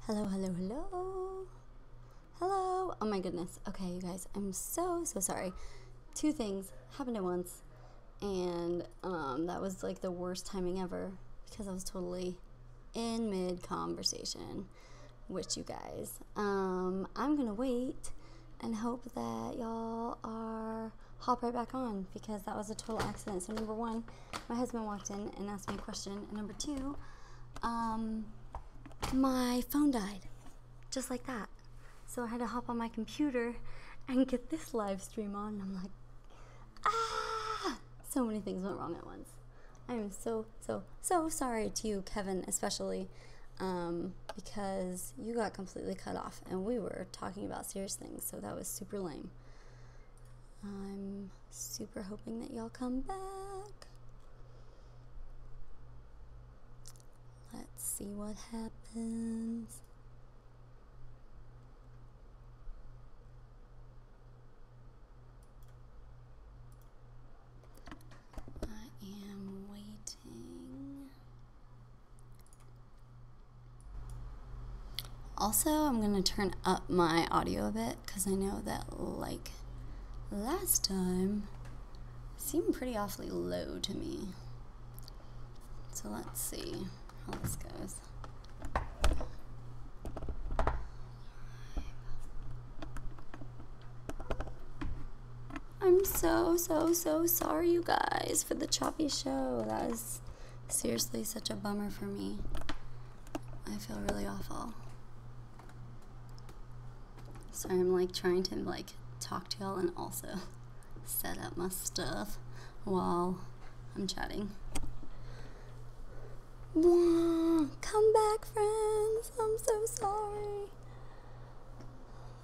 Hello, hello, hello. Hello. Oh my goodness. Okay, you guys, I'm so sorry. Two things happened at once, and that was like the worst timing ever because I was totally in mid conversation with you guys. I'm gonna wait and hope that y'all are hop right back on because that was a total accident. So number one, my husband walked in and asked me a question, and number two, my phone died just like that. So I had to hop on my computer and get this live stream on. And I'm like, so many things went wrong at once. I am so sorry to you, Kevin, especially, because you got completely cut off and we were talking about serious things. So that was super lame. I'm super hoping that y'all come back. Let's see what happens. I am waiting. Also, I'm going to turn up my audio a bit because I know that, like, last time it seemed pretty awfully low to me. So let's see how this goes. I'm so sorry, you guys, for the choppy show. That is seriously such a bummer for me. I feel really awful. So I'm like trying to like talk to y'all and also set up my stuff while I'm chatting. Come back, friends. I'm so sorry.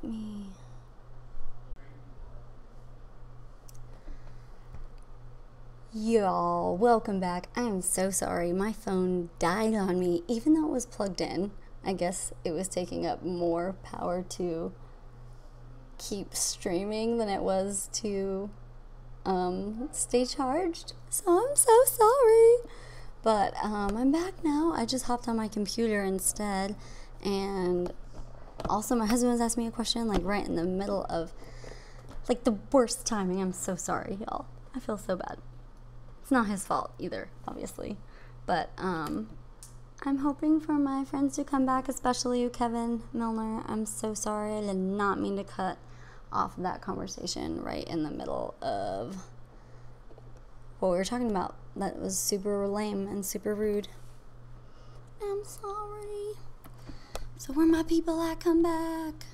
Let me... Y'all, welcome back. I am so sorry. My phone died on me, even though it was plugged in. I guess it was taking up more power to keep streaming than it was to stay charged. So I'm so sorry. But I'm back now. I just hopped on my computer instead. And also my husband was asking me a question like right in the middle of like the worst timing. I'm so sorry, y'all. I feel so bad. It's not his fault either, obviously. But I'm hoping for my friends to come back, especially you, Kevin Milner. I'm so sorry. I did not mean to cut off that conversation right in the middle of what we were talking about. That was super lame and super rude. I'm sorry. So where my people at? Come back.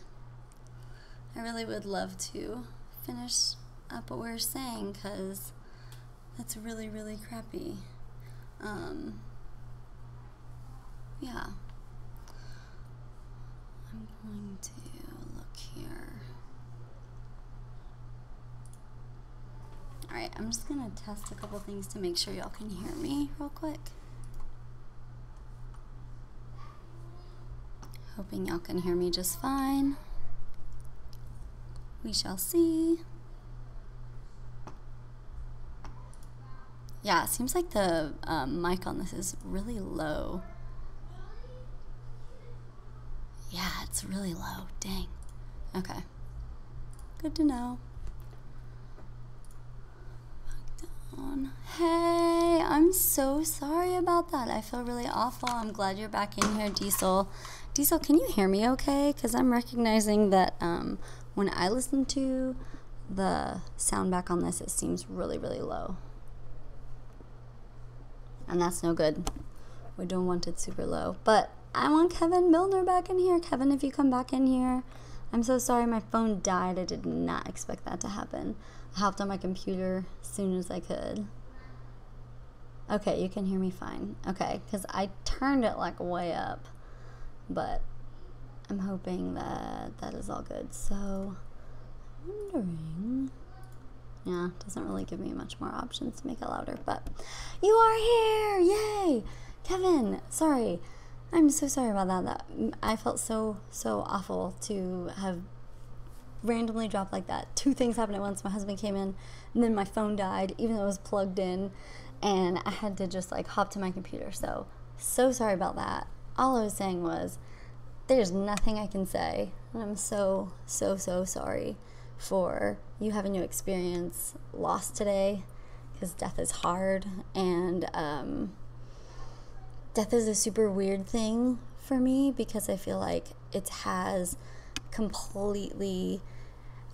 I really would love to finish up what we were saying because that's really crappy. Yeah. I'm going to look here. Alright, I'm just going to test a couple things to make sure y'all can hear me real quick. Hoping y'all can hear me just fine. We shall see. Yeah, it seems like the mic on this is really low. Yeah, it's really low. Dang. Okay. Good to know. Hey, I'm so sorry about that. I feel really awful. I'm glad you're back in here, Diesel. Diesel, can you hear me okay? Because I'm recognizing that when I listen to the sound back on this, it seems really low. And that's no good. We don't want it super low. But I want Kevin Milner back in here. Kevin, if you come back in here. I'm so sorry my phone died. I did not expect that to happen. I hopped on my computer as soon as I could. Okay, you can hear me fine. Okay, because I turned it like way up. But I'm hoping that that is all good. So, I'm wondering... Yeah, it doesn't really give me much more options to make it louder, but you are here! Yay! Kevin, sorry. I'm so sorry about that. I felt so awful to have randomly dropped like that. Two things happened at once. My husband came in, and then my phone died, even though it was plugged in, and I had to just like hop to my computer. So sorry about that. All I was saying was there's nothing I can say. And I'm so, so, so sorry for you having to experience loss today, because death is hard, and death is a super weird thing for me, because I feel like it has completely,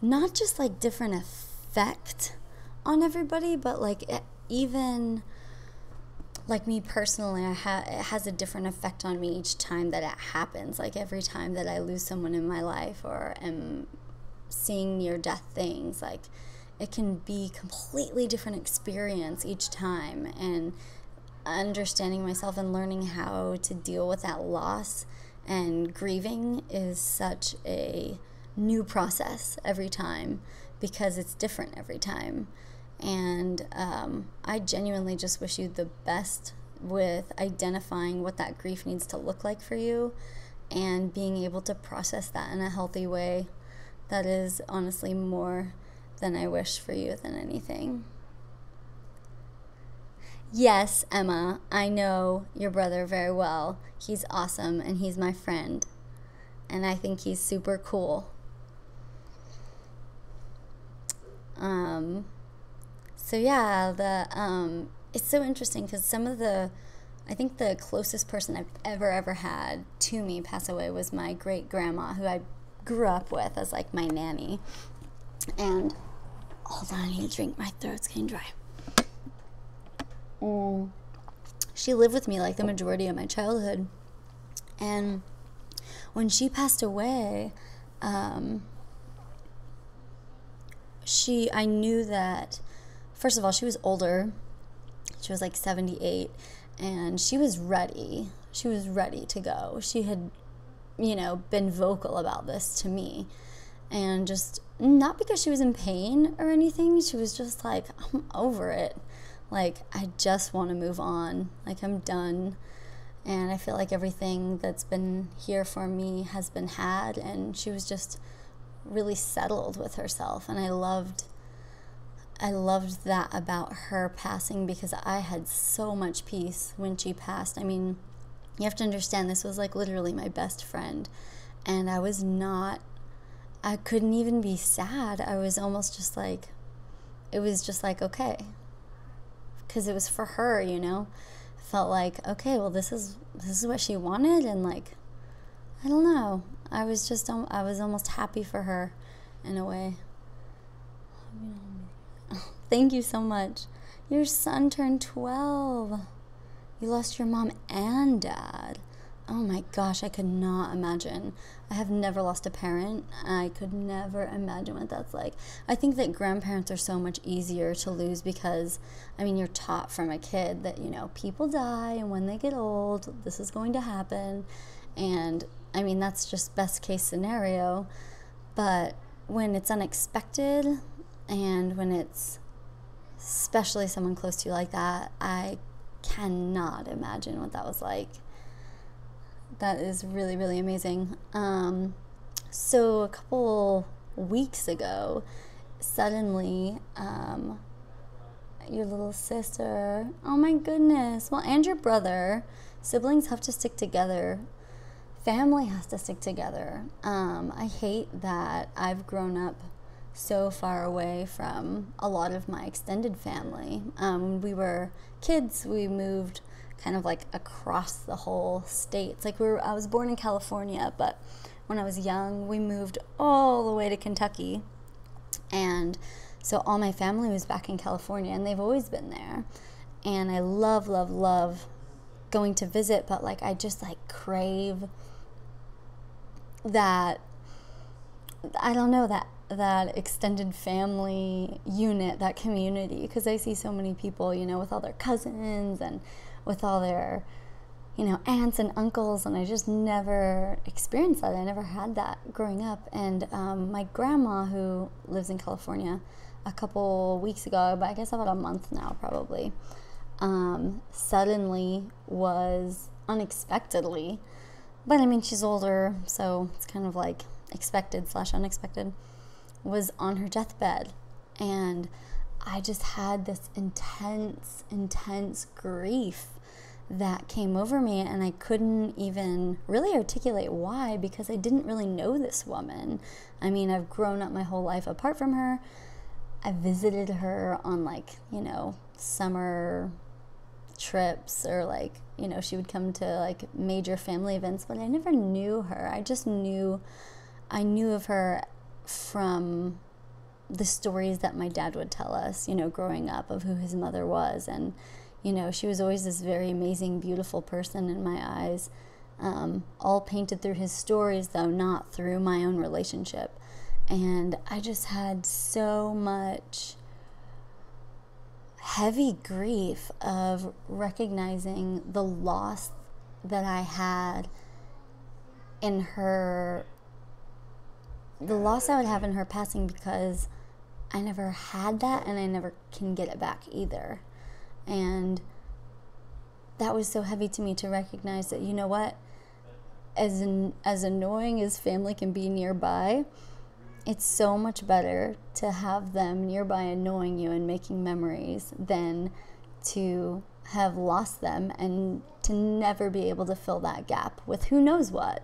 not just like different effect on everybody, but like even like me personally, it has a different effect on me each time that it happens. Like every time that I lose someone in my life or am seeing near-death things, like it can be completely different experience each time. And understanding myself and learning how to deal with that loss and grieving is such a new process every time, because it's different every time. And I genuinely just wish you the best with identifying what that grief needs to look like for you and being able to process that in a healthy way. That is honestly more than I wish for you than anything. Yes, Emma, I know your brother very well. He's awesome, and he's my friend. And I think he's super cool. So yeah, it's so interesting, because I think the closest person I've ever had to me pass away was my great grandma, who I grew up with as like my nanny. And hold on, I need to drink. My throat's getting dry. She lived with me like the majority of my childhood, and when she passed away, I knew that, first of all, she was older. She was like 78, and she was ready. She was ready to go. She had, been vocal about this to me, and just not because she was in pain or anything. She was just like, I'm over it. Like, I just want to move on. Like, I'm done. And I feel like everything that's been here for me has been had. And she was just really settled with herself. And I loved that about her passing, because I had so much peace when she passed. I mean, you have to understand, this was like literally my best friend. And I couldn't even be sad. I was almost just like, it was just like, okay. Because it was for her, felt like, okay, well, this is what she wanted, and like, I don't know, I was almost happy for her in a way. Thank you so much. Your son turned 12. You lost your mom and dad. Oh my gosh, I could not imagine. I have never lost a parent. I could never imagine what that's like. I think that grandparents are so much easier to lose, because, you're taught from a kid that, people die, and when they get old, this is going to happen. And, that's just best case scenario. But when it's unexpected, and when it's especially someone close to you like that, I cannot imagine what that was like. That is really, really amazing. So a couple weeks ago, suddenly, your little sister, oh my goodness, well, and your brother, siblings have to stick together. Family has to stick together. I hate that I've grown up so far away from a lot of my extended family. When we were kids, we moved kind of like across the whole state. It's like I was born in California, but when I was young, we moved all the way to Kentucky. And so all my family was back in California, and they've always been there. And I love, love, love going to visit, but like I just like crave that, I don't know, that extended family unit, that community, because I see so many people, with all their cousins and with all their, aunts and uncles, and I just never experienced that. I never had that growing up. And my grandma, who lives in California, a couple weeks ago, but I guess about a month now probably, suddenly was unexpectedly, but she's older, so it's kind of like expected/unexpected, was on her deathbed. And I just had this intense grief that came over me, and I couldn't even really articulate why, because I didn't really know this woman. I mean, I've grown up my whole life apart from her. I visited her on, like, you know, summer trips, or like, you know, she would come to like major family events, but I never knew her. I knew of her from the stories that my dad would tell us, you know, growing up, of who his mother was. And, you know, she was always this very amazing, beautiful person in my eyes, all painted through his stories, though not through my own relationship. And I just had so much heavy grief of recognizing the loss that I had in her, the loss I would have in her passing, because I never had that, and I never can get it back either. And that was so heavy to me, to recognize that, you know what, as annoying as family can be nearby, it's so much better to have them nearby and knowing you and making memories than to have lost them and to never be able to fill that gap with who knows what.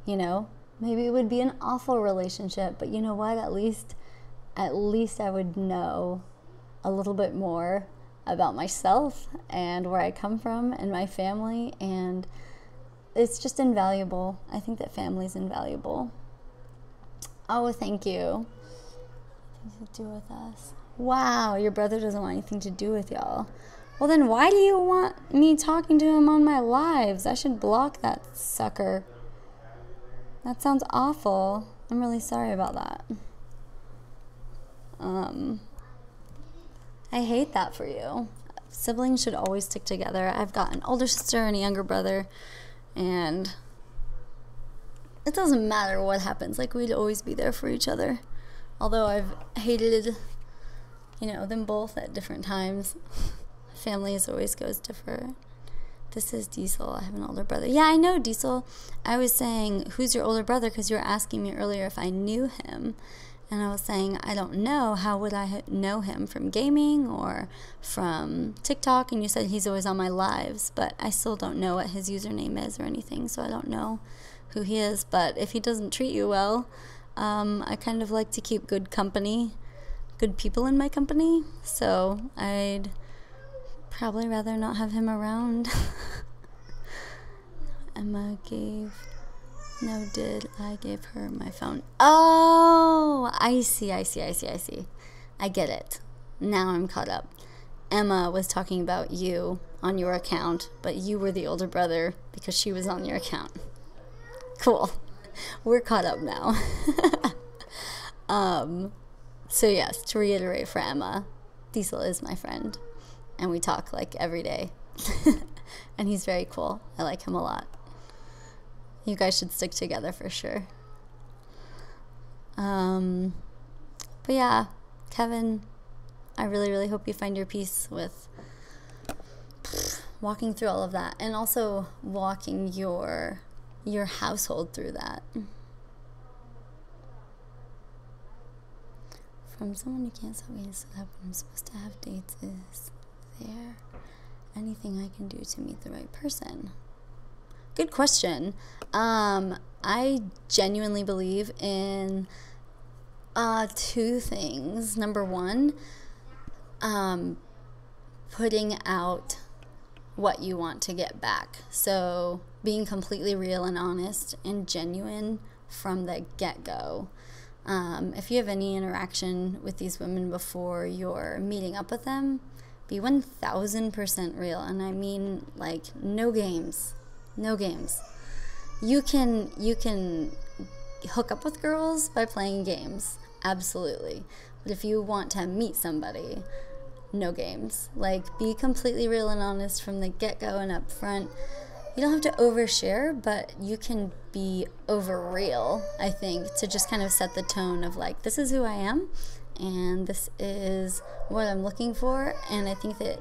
You know, maybe it would be an awful relationship, but you know what, at least I would know a little bit more about myself and where I come from and my family, and it's just invaluable. I think that family's invaluable. Oh, thank you. Anything to do with us? Wow, your brother doesn't want anything to do with y'all. Well, then why do you want me talking to him on my lives? I should block that sucker. That sounds awful. I'm really sorry about that. I hate that for you. Siblings should always stick together. I've got an older sister and a younger brother, and it doesn't matter what happens. Like, we'd always be there for each other. Although I've hated, you know, them both at different times. Families always goes different. This is Diesel. I have an older brother. Yeah, I know, Diesel. I was saying, who's your older brother? Because you were asking me earlier if I knew him. And I was saying, I don't know. How would I know him? From gaming or from TikTok? And you said he's always on my lives. But I still don't know what his username is or anything. So I don't know who he is. But if he doesn't treat you well, I kind of like to keep good company, good people in my company. So I'd probably rather not have him around. Emma gave... No, I gave her my phone. Oh, I see. I get it. Now I'm caught up. Emma was talking about you on your account, but you were the older brother because she was on your account. Cool. We're caught up now. So yes, to reiterate for Emma, Diesel is my friend, and we talk like every day. And he's very cool. I like him a lot. You guys should stick together for sure. But yeah, Kevin, I really, really hope you find your peace with walking through all of that, and also walking your household through that. From someone who can't stop me, so that I'm supposed to have dates, is there anything I can do to meet the right person? Good question. I genuinely believe in two things. Number one, putting out what you want to get back. So being completely real and honest and genuine from the get-go. If you have any interaction with these women before you're meeting up with them, be 1000% real. And I mean, like, no games. No games. You can hook up with girls by playing games, absolutely. But if you want to meet somebody, no games. Like, be completely real and honest from the get-go and up front. You don't have to overshare, but you can be over real, I think, to just kind of set the tone of like, this is who I am, and this is what I'm looking for. And I think that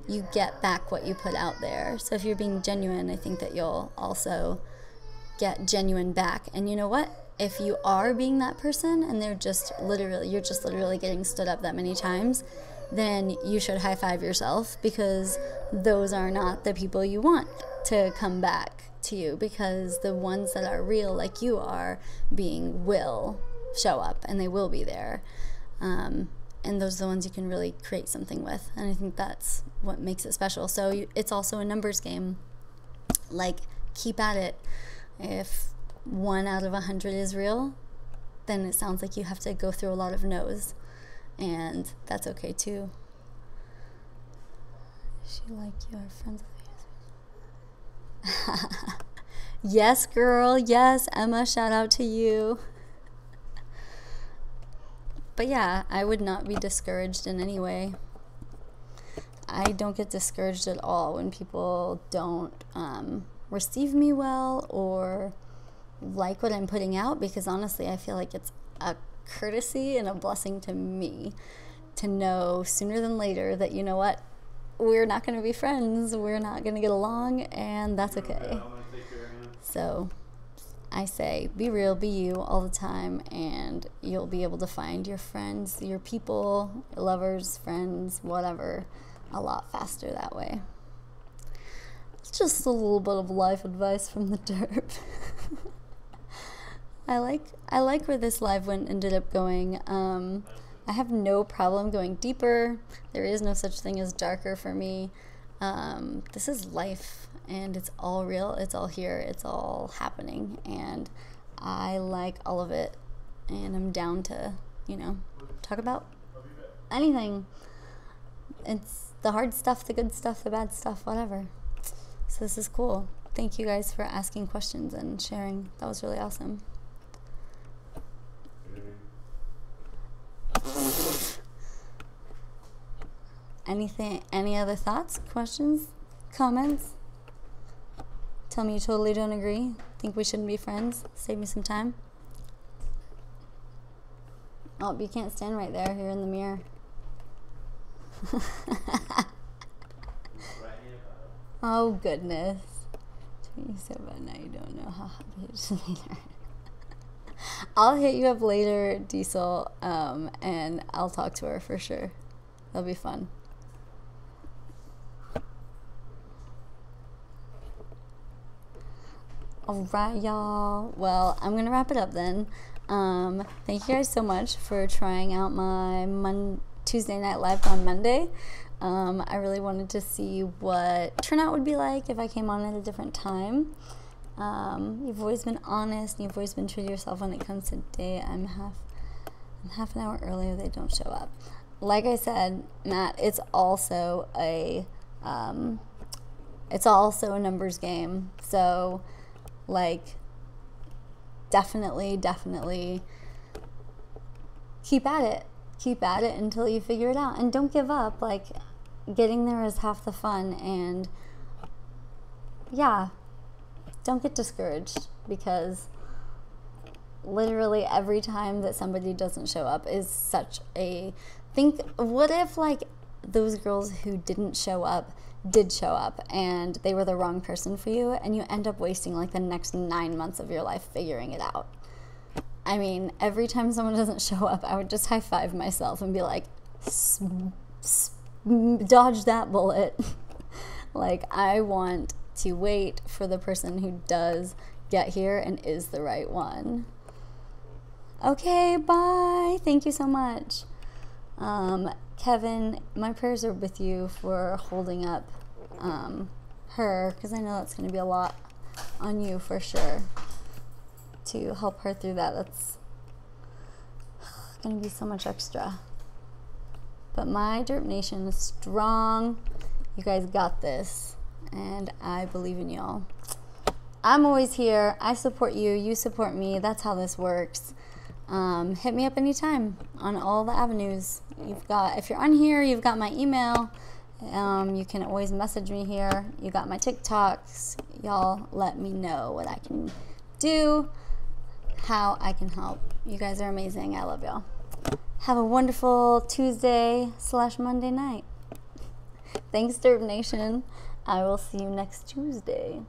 you get back what you put out there. So if you're being genuine, I think that you'll also get genuine back. And you know what? If you are being that person and you're just literally getting stood up that many times, then you should high five yourself, because those are not the people you want to come back to you, because the ones that are real, like you are being, will show up and they will be there. And those are the ones you can really create something with. And I think that's what makes it special. So it's also a numbers game. Like, keep at it. If 1 out of 100 is real, then it sounds like you have to go through a lot of no's. And that's okay too. She like you are friends with you. Yes, girl. Yes, Emma, shout out to you. But yeah, I would not be discouraged in any way. I don't get discouraged at all when people don't receive me well or like what I'm putting out, because honestly, I feel like it's a courtesy and a blessing to me to know sooner than later that, you know what, we're not going to be friends, we're not going to get along, and that's okay. So I say, be real, be you all the time, and you'll be able to find your friends, your people, lovers, friends, whatever, a lot faster that way. It's just a little bit of life advice from the Derp. I like where this live one ended up going. I have no problem going deeper. There is no such thing as darker for me. This is life. And it's all real, it's all here, it's all happening, and I like all of it, and I'm down to, talk about anything. It's the hard stuff, the good stuff, the bad stuff, whatever. So this is cool. Thank you guys for asking questions and sharing. That was really awesome. Any other thoughts, questions, comments? Tell me you totally don't agree. Think we shouldn't be friends. Save me some time. Oh, you can't stand right there. You're in the mirror. Oh, goodness. You so bad now you don't know how happy it is later. I'll hit you up later, Diesel, and I'll talk to her for sure. That'll be fun. All right, y'all. Well, I'm going to wrap it up then. Thank you guys so much for trying out my Tuesday Night Live on Monday. I really wanted to see what turnout would be like if I came on at a different time. You've always been honest, and you've always been true to yourself when it comes to date. I'm half an hour earlier, they don't show up. Like I said, Matt, it's also a numbers game. So, like, definitely keep at it until you figure it out, and don't give up. Like, getting there is half the fun, and yeah, don't get discouraged, because literally every time that somebody doesn't show up is such a what if, like, those girls who did show up and they were the wrong person for you, and you end up wasting like the next 9 months of your life figuring it out. I mean, every time someone doesn't show up, I would just high five myself and be like, dodge that bullet. Like, I want to wait for the person who does get here and is the right one. Okay, bye. Thank you so much. Kevin, my prayers are with you for holding up her, because I know that's going to be a lot on you for sure to help her through that. That's going to be so much extra. But my Derp Nation is strong. You guys got this, and I believe in y'all. I'm always here. I support you. You support me. That's how this works. Hit me up anytime on all the avenues. If you're on here, you've got my email. You can always message me here. You got my TikToks. Y'all let me know what I can do, how I can help. You guys are amazing. I love y'all. Have a wonderful Tuesday/Monday night. Thanks, Derp Nation. I will see you next Tuesday.